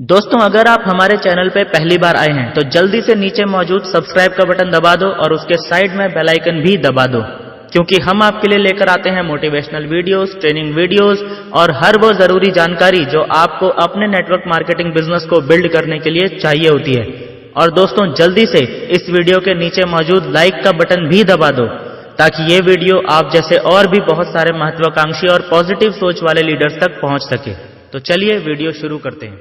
दोस्तों, अगर आप हमारे चैनल पे पहली बार आए हैं तो जल्दी से नीचे मौजूद सब्सक्राइब का बटन दबा दो और उसके साइड में बेल आइकन भी दबा दो, क्योंकि हम आपके लिए लेकर आते हैं मोटिवेशनल वीडियोस, ट्रेनिंग वीडियोस और हर वो जरूरी जानकारी जो आपको अपने नेटवर्क मार्केटिंग बिजनेस को बिल्ड करने के लिए चाहिए होती है। और दोस्तों, जल्दी से इस वीडियो के नीचे मौजूद लाइक का बटन भी दबा दो ताकि ये वीडियो आप जैसे और भी बहुत सारे महत्वाकांक्षी और पॉजिटिव सोच वाले लीडर्स तक पहुंच सके। तो चलिए वीडियो शुरू करते हैं।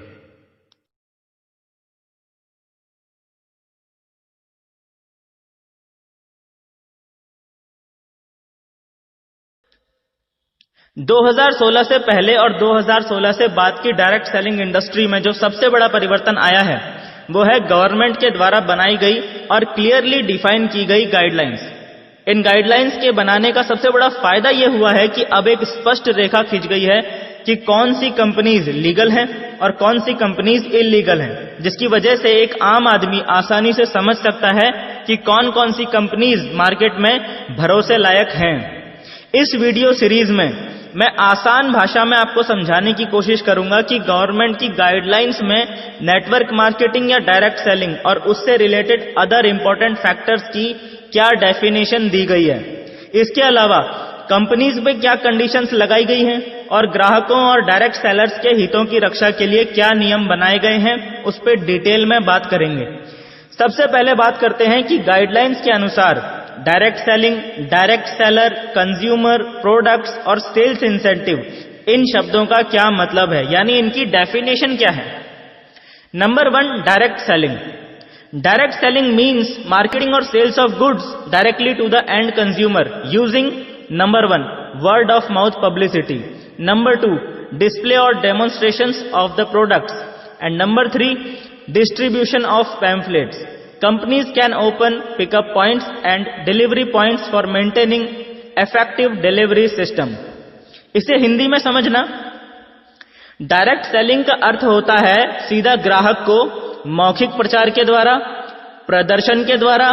– 2016 से पहले और 2016 से बाद की डायरेक्ट सेलिंग इंडस्ट्री में जो सबसे बड़ा परिवर्तन आया है वो है गवर्नमेंट के द्वारा बनाई गई और क्लियरली डिफाइन की गई गाइडलाइंस। इन गाइडलाइंस के बनाने का सबसे बड़ा फायदा यह हुआ है कि अब एक स्पष्ट रेखा खींच गई है कि कौन सी कंपनीज लीगल हैं और कौन सी कंपनीज इलीगल हैं, जिसकी वजह से एक आम आदमी आसानी से समझ सकता है कि कौन कौन सी कंपनीज मार्केट में भरोसे लायक हैं। इस वीडियो सीरीज में मैं आसान भाषा में आपको समझाने की कोशिश करूंगा कि गवर्नमेंट की गाइडलाइंस में नेटवर्क मार्केटिंग या डायरेक्ट सेलिंग और उससे रिलेटेड अदर इंपॉर्टेंट फैक्टर्स की क्या डेफिनेशन दी गई है। इसके अलावा कंपनीज पे क्या कंडीशंस लगाई गई हैं और ग्राहकों और डायरेक्ट सेलर्स के हितों की रक्षा के लिए क्या नियम बनाए गए हैं, उस पर डिटेल में बात करेंगे। सबसे पहले बात करते हैं कि गाइडलाइंस के अनुसार direct selling, direct seller, consumer, products और सेल्स इंसेंटिव, इन शब्दों का क्या मतलब है, यानी इनकी डेफिनेशन क्या है। Number 1, direct selling. Direct selling means marketing और sales of goods directly to the end consumer using number 1, word of mouth publicity, number 2, display और demonstrations of the products, and number 3, distribution of pamphlets. Companies can open pickup points and delivery points for maintaining effective delivery system. इसे हिंदी में समझना, direct selling का अर्थ होता है सीधा ग्राहक को मौखिक प्रचार के द्वारा, प्रदर्शन के द्वारा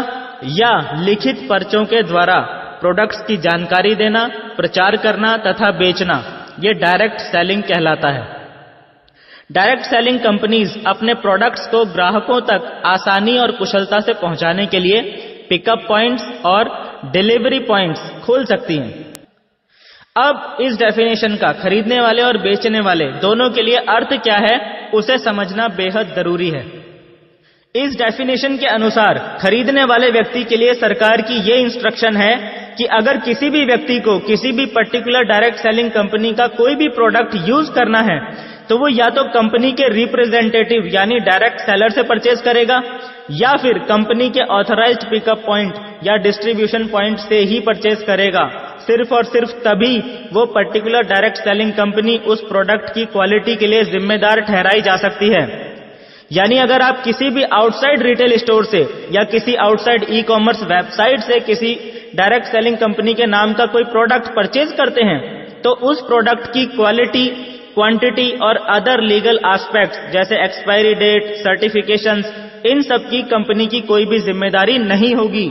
या लिखित पर्चों के द्वारा प्रोडक्ट्स की जानकारी देना, प्रचार करना तथा बेचना, यह डायरेक्ट सेलिंग कहलाता है। डायरेक्ट सेलिंग कंपनीज अपने प्रोडक्ट्स को ग्राहकों तक आसानी और कुशलता से पहुंचाने के लिए पिकअप पॉइंट्स और डिलीवरी पॉइंट्स खोल सकती हैं। अब इस डेफिनेशन का खरीदने वाले और बेचने वाले दोनों के लिए अर्थ क्या है, उसे समझना बेहद जरूरी है। इस डेफिनेशन के अनुसार खरीदने वाले व्यक्ति के लिए सरकार की यह इंस्ट्रक्शन है कि अगर किसी भी व्यक्ति को किसी भी पर्टिकुलर डायरेक्ट सेलिंग कंपनी का कोई भी प्रोडक्ट यूज करना है तो वो या तो कंपनी के रिप्रेजेंटेटिव यानी डायरेक्ट सेलर से परचेज करेगा या फिर कंपनी के ऑथराइज्ड पिकअप पॉइंट या डिस्ट्रीब्यूशन पॉइंट से ही परचेज करेगा। सिर्फ और सिर्फ तभी वो पर्टिकुलर डायरेक्ट सेलिंग कंपनी उस प्रोडक्ट की क्वालिटी के लिए जिम्मेदार ठहराई जा सकती है। यानी अगर आप किसी भी आउटसाइड रिटेल स्टोर से या किसी आउटसाइड ई कॉमर्स वेबसाइट से किसी डायरेक्ट सेलिंग कंपनी के नाम का कोई प्रोडक्ट परचेज करते हैं तो उस प्रोडक्ट की क्वालिटी, क्वांटिटी और अदर लीगल एस्पेक्ट्स जैसे एक्सपायरी डेट, सर्टिफिकेशंस, इन सब की कंपनी की कोई भी जिम्मेदारी नहीं होगी।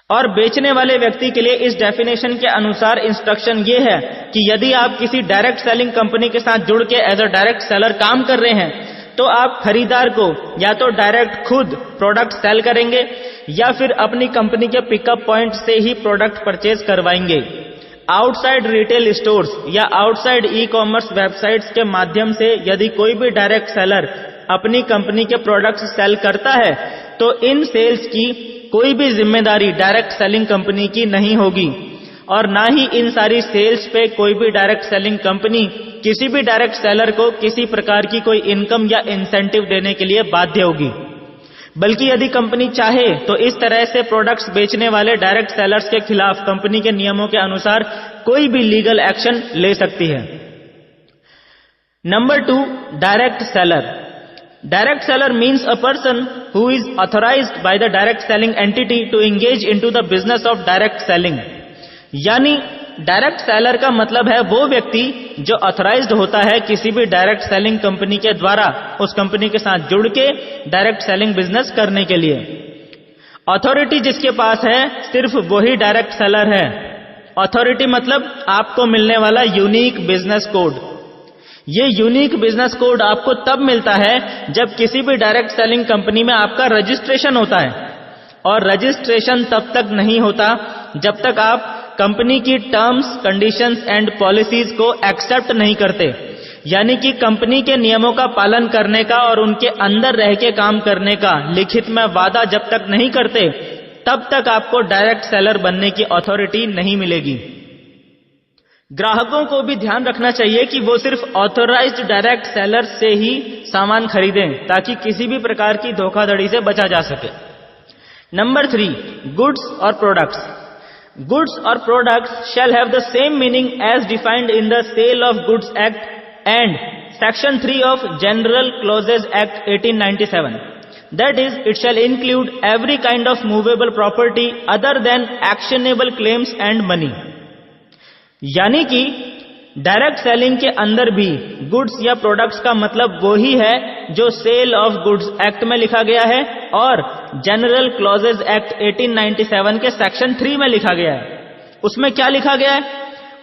और बेचने वाले व्यक्ति के लिए इस डेफिनेशन के अनुसार इंस्ट्रक्शन ये है कि यदि आप किसी डायरेक्ट सेलिंग कंपनी के साथ जुड़ के एज अ डायरेक्ट सेलर काम कर रहे हैं तो आप खरीदार को या तो डायरेक्ट खुद प्रोडक्ट सेल करेंगे या फिर अपनी कंपनी के पिकअप पॉइंट से ही प्रोडक्ट परचेज करवाएंगे। आउटसाइड रिटेल स्टोर्स या आउटसाइड ई कॉमर्स वेबसाइट्स के माध्यम से यदि कोई भी डायरेक्ट सेलर अपनी कंपनी के प्रोडक्ट्स सेल करता है तो इन सेल्स की कोई भी जिम्मेदारी डायरेक्ट सेलिंग कंपनी की नहीं होगी और ना ही इन सारी सेल्स पे कोई भी डायरेक्ट सेलिंग कंपनी किसी भी डायरेक्ट सेलर को किसी प्रकार की कोई इनकम या इंसेंटिव देने के लिए बाध्य होगी। बल्कि यदि कंपनी चाहे तो इस तरह से प्रोडक्ट्स बेचने वाले डायरेक्ट सेलर्स के खिलाफ कंपनी के नियमों के अनुसार कोई भी लीगल एक्शन ले सकती है। Number 2, direct seller. Direct seller means a person who is authorised by the direct selling entity to engage into the business of direct selling. यानी डायरेक्ट सेलर का मतलब है वो व्यक्ति जो ऑथराइज्ड होता है किसी भी डायरेक्ट सेलिंग कंपनी के द्वारा उस कंपनी के साथ जुड़ के डायरेक्ट सेलिंग बिजनेस करने के लिए। अथॉरिटी जिसके पास है सिर्फ वही डायरेक्ट सेलर है। अथॉरिटी मतलब आपको मिलने वाला यूनिक बिजनेस कोड। ये यूनिक बिजनेस कोड आपको तब मिलता है जब किसी भी डायरेक्ट सेलिंग कंपनी में आपका रजिस्ट्रेशन होता है, और रजिस्ट्रेशन तब तक नहीं होता जब तक आप कंपनी की टर्म्स, कंडीशंस एंड पॉलिसीज को एक्सेप्ट नहीं करते। यानी कि कंपनी के नियमों का पालन करने का और उनके अंदर रह के काम करने का लिखित में वादा जब तक नहीं करते, तब तक आपको डायरेक्ट सेलर बनने की अथॉरिटी नहीं मिलेगी। ग्राहकों को भी ध्यान रखना चाहिए कि वो सिर्फ ऑथराइज्ड डायरेक्ट सेलर से ही सामान खरीदें, ताकि किसी भी प्रकार की धोखाधड़ी से बचा जा सके। नंबर 3, गुड्स और प्रोडक्ट्स। गुड्स और products shall have the same meaning as defined in the Sale of Goods Act and Section 3 of General Clauses Act 1897. That is, it shall include every kind of movable property other than actionable claims and money. यानी कि direct selling के अंदर भी goods या products का मतलब वो ही है जो सेल ऑफ गुड्स एक्ट में लिखा गया है और जनरल क्लॉजेज एक्ट 1897 के सेक्शन 3 में लिखा गया है। उसमें क्या लिखा गया है?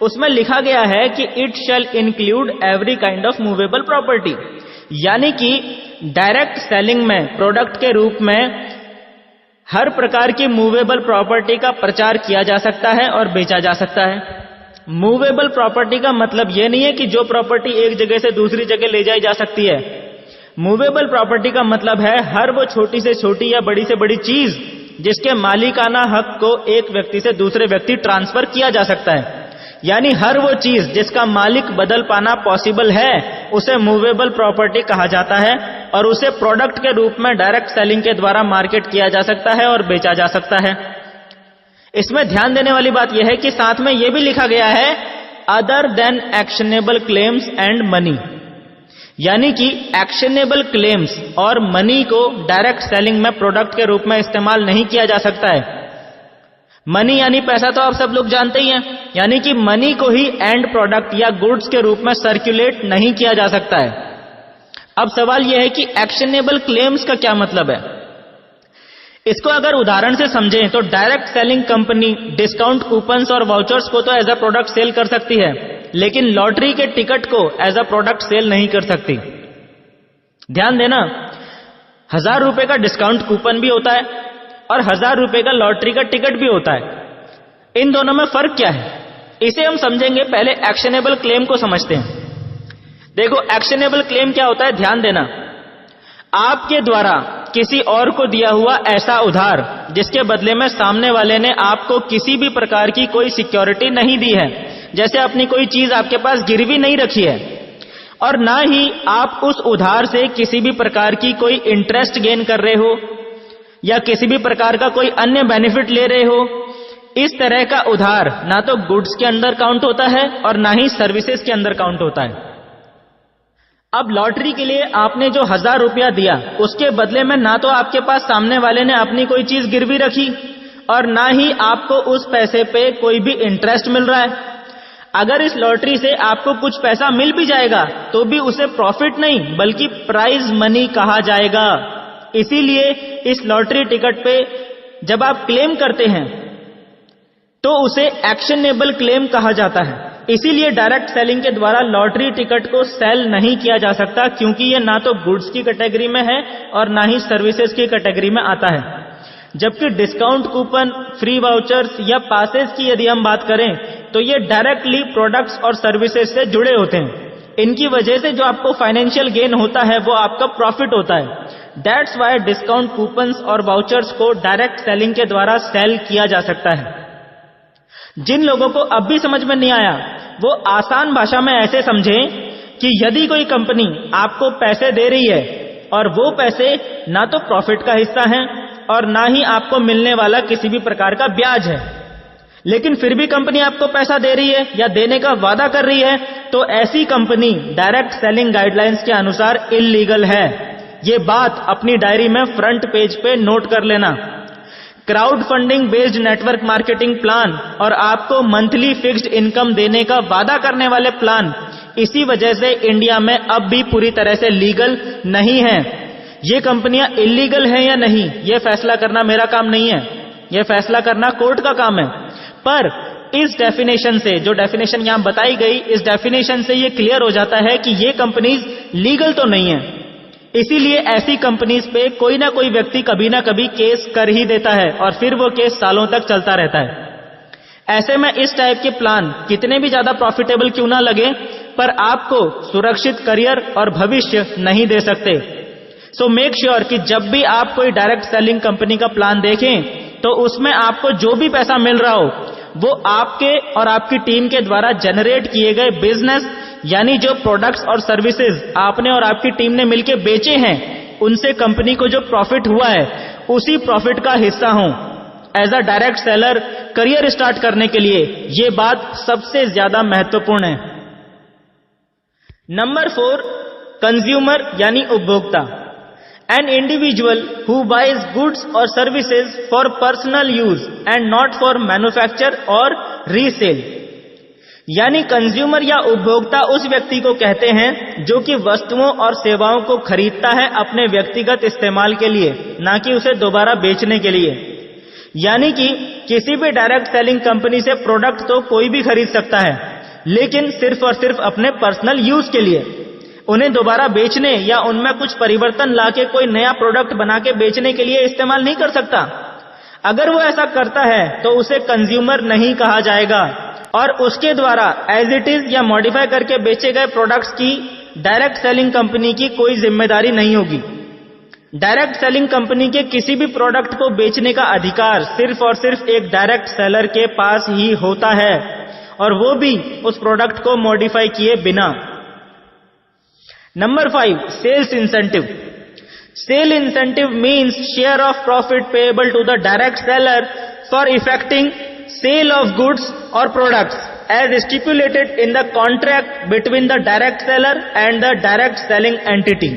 उसमें लिखा गया है कि it shall include every kind of movable property. यानी कि डायरेक्ट सेलिंग में प्रोडक्ट के रूप में हर प्रकार की मूवेबल प्रॉपर्टी का प्रचार किया जा सकता है और बेचा जा सकता है। मूवेबल प्रॉपर्टी का मतलब यह नहीं है कि जो प्रॉपर्टी एक जगह से दूसरी जगह ले जाई जा सकती है। मूवेबल प्रॉपर्टी का मतलब है हर वो छोटी से छोटी या बड़ी से बड़ी चीज जिसके मालिकाना हक को एक व्यक्ति से दूसरे व्यक्ति ट्रांसफर किया जा सकता है। यानी हर वो चीज जिसका मालिक बदल पाना पॉसिबल है उसे मूवेबल प्रॉपर्टी कहा जाता है, और उसे प्रोडक्ट के रूप में डायरेक्ट सेलिंग के द्वारा मार्केट किया जा सकता है और बेचा जा सकता है। इसमें ध्यान देने वाली बात यह है कि साथ में यह भी लिखा गया है other than actionable claims and money. यानी कि एक्शनेबल क्लेम्स और मनी को डायरेक्ट सेलिंग में प्रोडक्ट के रूप में इस्तेमाल नहीं किया जा सकता है। मनी यानी पैसा तो आप सब लोग जानते ही हैं, यानी कि मनी को ही एंड प्रोडक्ट या गुड्स के रूप में सर्कुलेट नहीं किया जा सकता है। अब सवाल यह है कि एक्शनेबल क्लेम्स का क्या मतलब है। इसको अगर उदाहरण से समझें तो direct selling company discount coupons और वाउचर्स को तो एज अ प्रोडक्ट सेल कर सकती है, लेकिन लॉटरी के टिकट को एज अ प्रोडक्ट सेल नहीं कर सकती। ध्यान देना, 1000 रुपए का डिस्काउंट कूपन भी होता है और 1000 रुपए का लॉटरी का टिकट भी होता है। इन दोनों में फर्क क्या है, इसे हम समझेंगे। पहले एक्शनेबल क्लेम को समझते हैं। देखो, एक्शनेबल क्लेम क्या होता है, ध्यान देना। आपके द्वारा किसी और को दिया हुआ ऐसा उधार जिसके बदले में सामने वाले ने आपको किसी भी प्रकार की कोई सिक्योरिटी नहीं दी है, जैसे अपनी कोई चीज आपके पास गिरवी नहीं रखी है, और ना ही आप उस उधार से किसी भी प्रकार की कोई इंटरेस्ट गेन कर रहे हो या किसी भी प्रकार का कोई अन्य बेनिफिट ले रहे हो। इस तरह का उधार ना तो गुड्स के अंदर काउंट होता है और ना ही सर्विसेज के अंदर काउंट होता है। अब लॉटरी के लिए आपने जो 1000 रुपया दिया, उसके बदले में ना तो आपके पास सामने वाले ने अपनी कोई चीज गिरवी रखी और ना ही आपको उस पैसे पे कोई भी इंटरेस्ट मिल रहा है। अगर इस लॉटरी से आपको कुछ पैसा मिल भी जाएगा तो भी उसे प्रॉफिट नहीं बल्कि प्राइज मनी कहा जाएगा। इसीलिए इस लॉटरी टिकट पे जब आप क्लेम करते हैं तो उसे एक्शनेबल क्लेम कहा जाता है। इसीलिए डायरेक्ट सेलिंग के द्वारा लॉटरी टिकट को सेल नहीं किया जा सकता, क्योंकि यह ना तो गुड्स की कैटेगरी में है और ना ही सर्विसेज की कैटेगरी में आता है। जबकि डिस्काउंट कूपन, फ्री वाउचर्स या पासेज की यदि हम बात करें तो ये डायरेक्टली प्रोडक्ट्स और सर्विसेज से जुड़े होते हैं। इनकी वजह से जो आपको फाइनेंशियल गेन होता है वो आपका प्रॉफिट होता है। दैट्स वाई डिस्काउंट कूपन्स और वाउचर्स को डायरेक्ट सेलिंग के द्वारा सेल किया जा सकता है। जिन लोगों को अब भी समझ में नहीं आया वो आसान भाषा में ऐसे समझें कि यदि कोई कंपनी आपको पैसे दे रही है और वो पैसे ना तो प्रॉफिट का हिस्सा हैं और ना ही आपको मिलने वाला किसी भी प्रकार का ब्याज है, लेकिन फिर भी कंपनी आपको पैसा दे रही है या देने का वादा कर रही है, तो ऐसी कंपनी डायरेक्ट सेलिंग गाइडलाइंस के अनुसार इल्लीगल है। ये बात अपनी डायरी में फ्रंट पेज पे नोट कर लेना। Crowd funding based network marketing plan और आपको मंथली फिक्स्ड इनकम देने का वादा करने वाले प्लान इसी वजह से इंडिया में अब भी पूरी तरह से लीगल नहीं है। ये कंपनियां इलीगल हैं या नहीं, यह फैसला करना मेरा काम नहीं है, यह फैसला करना कोर्ट का काम है। पर इस डेफिनेशन से, जो डेफिनेशन यहां बताई गई, इस डेफिनेशन से ये क्लियर हो जाता है कि ये कंपनीज लीगल तो नहीं है। इसीलिए ऐसी कंपनीज पे कोई ना कोई व्यक्ति कभी ना कभी केस कर ही देता है और फिर वो केस सालों तक चलता रहता है। ऐसे में इस टाइप के प्लान कितने भी ज्यादा प्रॉफिटेबल क्यों ना लगे, पर आपको सुरक्षित करियर और भविष्य नहीं दे सकते। सो मेक श्योर कि जब भी आप कोई डायरेक्ट सेलिंग कंपनी का प्लान देखें तो उसमें आपको जो भी पैसा मिल रहा हो वो आपके और आपकी टीम के द्वारा जनरेट किए गए बिजनेस, यानी जो प्रोडक्ट्स और सर्विसेज आपने और आपकी टीम ने मिलकर बेचे हैं, उनसे कंपनी को जो प्रॉफिट हुआ है उसी प्रॉफिट का हिस्सा हो। As a direct seller career start करने के लिए ये बात सबसे ज्यादा महत्वपूर्ण है। नंबर 4, कंज्यूमर यानी उपभोक्ता। An individual who buys goods or services for personal use and not for manufacture or resale। यानी कंज्यूमर या उपभोक्ता उस व्यक्ति को कहते हैं जो कि वस्तुओं और सेवाओं को खरीदता है अपने व्यक्तिगत इस्तेमाल के लिए, ना कि उसे दोबारा बेचने के लिए। यानी कि किसी भी डायरेक्ट सेलिंग कंपनी से प्रोडक्ट तो कोई भी खरीद सकता है, लेकिन सिर्फ और सिर्फ अपने पर्सनल यूज के लिए। उन्हें दोबारा बेचने या उनमें कुछ परिवर्तन लाके कोई नया प्रोडक्ट बना के बेचने के लिए इस्तेमाल नहीं कर सकता। अगर वो ऐसा करता है तो उसे कंज्यूमर नहीं कहा जाएगा और उसके द्वारा एज इट इज या मॉडिफाई करके बेचे गए प्रोडक्ट्स की डायरेक्ट सेलिंग कंपनी की कोई जिम्मेदारी नहीं होगी। डायरेक्ट सेलिंग कंपनी के किसी भी प्रोडक्ट को बेचने का अधिकार सिर्फ और सिर्फ एक डायरेक्ट सेलर के पास ही होता है, और वो भी उस प्रोडक्ट को मॉडिफाई किए बिना। Number 5, sales incentive. Sale incentive means share of profit payable to the direct seller for effecting sale of goods or products as stipulated in the contract between the direct seller and the direct selling entity.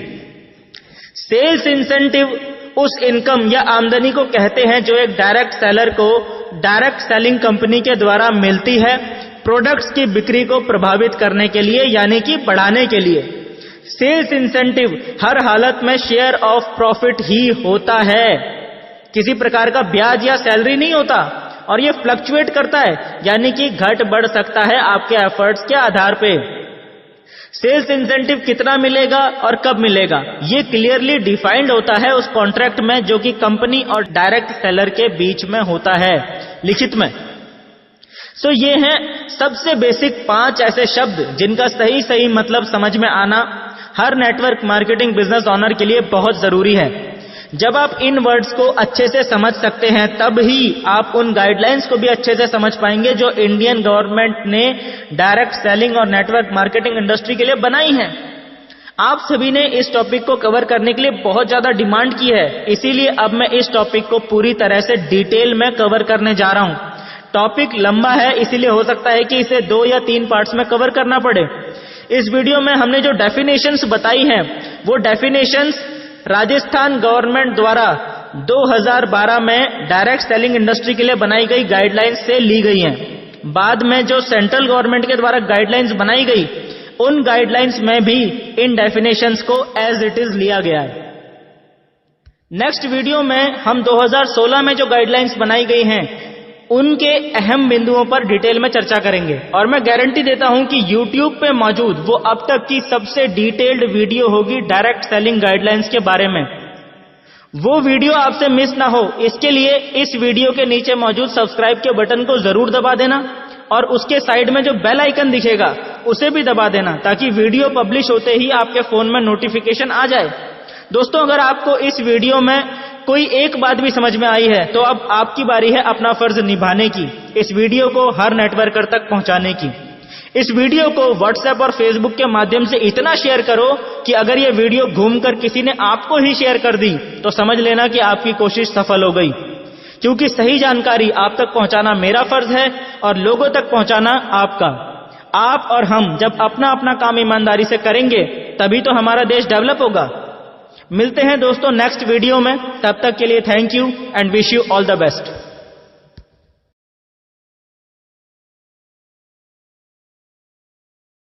Sales incentive उस income या आमदनी को कहते हैं जो एक direct seller को direct selling company के द्वारा मिलती है प्रोडक्ट्स की बिक्री को प्रभावित करने के लिए, यानी कि बढ़ाने के लिए। सेल्स इंसेंटिव हर हालत में शेयर ऑफ प्रॉफिट ही होता है, किसी प्रकार का ब्याज या सैलरी नहीं होता, और ये फ्लक्चुएट करता है, यानी कि घट बढ़ सकता है आपके एफर्ट्स के आधार पे। सेल्स इंसेंटिव कितना मिलेगा और कब मिलेगा, ये क्लियरली डिफाइंड होता है उस कॉन्ट्रैक्ट में जो कि कंपनी और डायरेक्ट सेलर के बीच में होता है, लिखित में। सो ये हैं सबसे बेसिक 5 ऐसे शब्द जिनका सही मतलब समझ में आना हर नेटवर्क मार्केटिंग बिजनेस ओनर के लिए बहुत जरूरी है। जब आप इन वर्ड्स को अच्छे से समझ सकते हैं तब ही आप उन गाइडलाइंस को भी अच्छे से समझ पाएंगे जो इंडियन गवर्नमेंट ने डायरेक्ट सेलिंग और नेटवर्क मार्केटिंग इंडस्ट्री के लिए बनाई हैं। आप सभी ने इस टॉपिक को कवर करने के लिए बहुत ज्यादा डिमांड की है, इसीलिए अब मैं इस टॉपिक को पूरी तरह से डिटेल में कवर करने जा रहा हूं। टॉपिक लंबा है, इसीलिए हो सकता है कि इसे 2 या 3 पार्ट्स में कवर करना पड़े। इस वीडियो में हमने जो डेफिनेशंस बताई हैं वो डेफिनेशंस राजस्थान गवर्नमेंट द्वारा 2012 में डायरेक्ट सेलिंग इंडस्ट्री के लिए बनाई गई गाइडलाइंस से ली गई हैं। बाद में जो सेंट्रल गवर्नमेंट के द्वारा गाइडलाइंस बनाई गई उन गाइडलाइंस में भी इन डेफिनेशंस को एज इट इज लिया गया है। नेक्स्ट वीडियो में हम 2016 में जो गाइडलाइंस बनाई गई हैं उनके अहम बिंदुओं पर डिटेल में चर्चा करेंगे, और मैं गारंटी देता हूं कि YouTube पे मौजूद वो अब तक की सबसे डिटेल्ड वीडियो होगी डायरेक्ट सेलिंग गाइडलाइंस के बारे में। वो वीडियो आपसे मिस ना हो, इसके लिए इस वीडियो के नीचे मौजूद सब्सक्राइब के बटन को जरूर दबा देना और उसके साइड में जो बेल आइकन दिखेगा उसे भी दबा देना, ताकि वीडियो पब्लिश होते ही आपके फोन में नोटिफिकेशन आ जाए। दोस्तों, अगर आपको इस वीडियो में कोई एक बात भी समझ में आई है तो अब आपकी बारी है अपना फर्ज निभाने की, इस वीडियो को हर नेटवर्कर तक पहुंचाने की। इस वीडियो को व्हाट्सएप और फेसबुक के माध्यम से इतना शेयर करो कि अगर ये वीडियो घूमकर किसी ने आपको ही शेयर कर दी तो समझ लेना कि आपकी कोशिश सफल हो गई, क्योंकि सही जानकारी आप तक पहुंचाना मेरा फर्ज है और लोगों तक पहुंचाना आपका। आप और हम जब अपना अपना काम ईमानदारी से करेंगे तभी तो हमारा देश डेवलप होगा। मिलते हैं दोस्तों नेक्स्ट वीडियो में, तब तक के लिए thank you and wish you all the best.